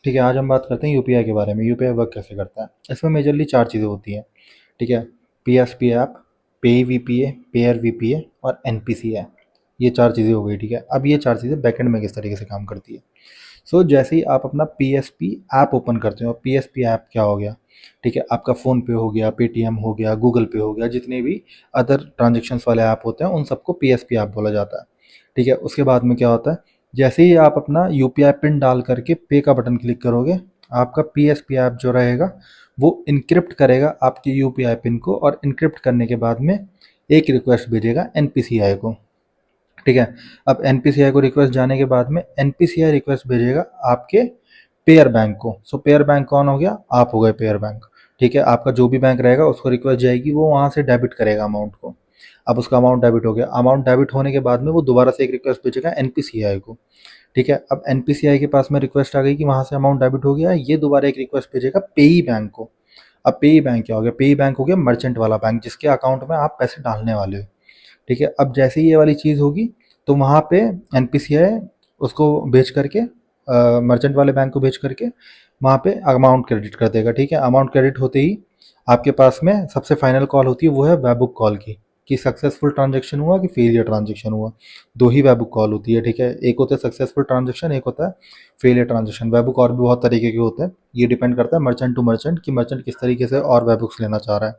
ठीक है, आज हम बात करते हैं यूपीआई के बारे में। यूपीआई वर्क कैसे करता है। इसमें मेजरली 4 चीज़ें होती हैं। ठीक है, पीएसपी ऐप, पे वीपीए, पेयर वीपीए और एनपीसी है। ये 4 चीज़ें हो गई। ठीक है, अब ये 4 चीज़ें बैकएंड में किस तरीके से काम करती है। जैसे ही आप अपना पीएसपी ऐप ओपन करते हो, पीएसपी ऐप क्या हो गया, ठीक है, आपका फ़ोन पे हो गया, पेटीएम हो गया, गूगल पे हो गया, जितने भी अदर ट्रांजेक्शन्स वाले ऐप होते हैं उन सबको पीएसपी ऐप बोला जाता है। ठीक है, उसके बाद में क्या होता है, जैसे ही आप अपना यूपीआई पिन डाल करके पे का बटन क्लिक करोगे, आपका पीएसपी ऐप जो रहेगा वो इनक्रिप्ट करेगा आपके यूपीआई पिन को, और इनक्रिप्ट करने के बाद में एक रिक्वेस्ट भेजेगा एनपीसीआई को। ठीक है, अब एनपीसीआई को रिक्वेस्ट जाने के बाद में एनपीसीआई रिक्वेस्ट भेजेगा आपके पेयर बैंक को। पेयर बैंक कौन हो गया, आप हो गए पेयर बैंक। ठीक है, आपका जो भी बैंक रहेगा उसको रिक्वेस्ट जाएगी, वो वहाँ से डेबिट करेगा अमाउंट को। अब उसका अमाउंट डेबिट हो गया, अमाउंट डेबिट होने के बाद में वो दोबारा से एक रिक्वेस्ट भेजेगा एनपीसीआई को। ठीक है, अब एनपीसीआई के पास में रिक्वेस्ट आ गई कि वहाँ से अमाउंट डेबिट हो गया, ये दोबारा एक रिक्वेस्ट भेजेगा पेई बैंक को। अब पेई बैंक क्या हो गया, पेई बैंक हो गया मर्चेंट वाला बैंक, जिसके अकाउंट में आप पैसे डालने वाले हो। ठीक है, अब जैसे ही ये वाली चीज़ होगी तो वहाँ पे एनपीसीआई उसको भेज करके मर्चेंट वाले बैंक को भेज करके वहाँ पे अमाउंट क्रेडिट कर देगा। ठीक है, अमाउंट क्रेडिट होते ही आपके पास में सबसे फाइनल कॉल होती है, वो है वेबुक कॉल की, कि सक्सेसफुल ट्रांजेक्शन हुआ कि फेलियर ट्रांजेक्शन हुआ। दो ही वेबुक कॉल होती है। ठीक है, एक होता है सक्सेसफुल ट्रांजेक्शन, एक होता है फेलियर ट्रांजेक्शन। वेबुक और भी बहुत तरीके के होते हैं, ये डिपेंड करता है मर्चेंट टू मर्चेंट कि मर्चेंट किस तरीके से और वेबुक्स लेना चाह रहा है।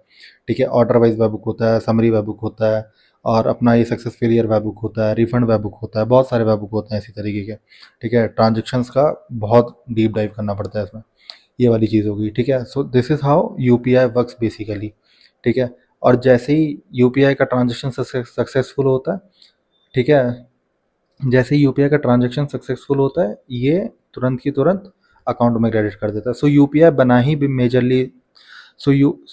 ठीक है, ऑर्डर वाइज वेबुक होता है, समरी वेबुक होता है, और अपना ये सक्सेस फेलियर वेबुक होता है, रिफंड वेबुक होता है, बहुत सारे वेबुक होते हैं इसी तरीके के। ठीक है, ट्रांजेक्शन्स का बहुत डीप डाइव करना पड़ता है इसमें। ये वाली चीज़ होगी। ठीक है, this is how UPI works basically. ठीक है, और जैसे ही यूपीआई का ट्रांजेक्शन सक्सेसफुल होता है, ठीक है, जैसे ही यूपीआई का ट्रांजेक्शन सक्सेसफुल होता है, ये तुरंत की तुरंत अकाउंट में क्रेडिट कर देता है। यूपीआई बना ही मेजरली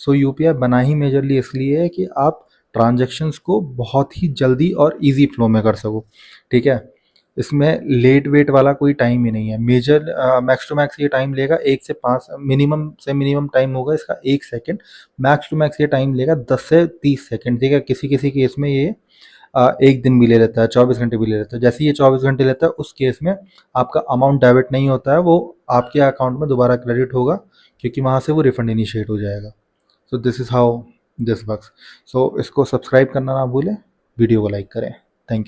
यूपीआई बना ही मेजरली इसलिए है कि आप ट्रांजेक्शन्स को बहुत ही जल्दी और इजी फ्लो में कर सको। ठीक है, इसमें लेट वेट वाला कोई टाइम ही नहीं है। मैक्स टू मैक्स ये टाइम लेगा 1 से 5, मिनिमम से मिनिमम टाइम होगा इसका 1 सेकंड। मैक्स टू मैक्स ये टाइम लेगा 10 से 30 सेकंड। ठीक है, किसी किसी केस में ये 1 दिन भी ले लेता है, 24 घंटे भी ले लेता है। जैसे ये 24 घंटे लेता है, उस केस में आपका अमाउंट डेबिट नहीं होता है, वो आपके अकाउंट में दोबारा क्रेडिट होगा, क्योंकि वहाँ से वो रिफंड इनिशिएट हो जाएगा। This is how this works. इसको सब्सक्राइब करना ना भूलें, वीडियो को लाइक करें। Thank you.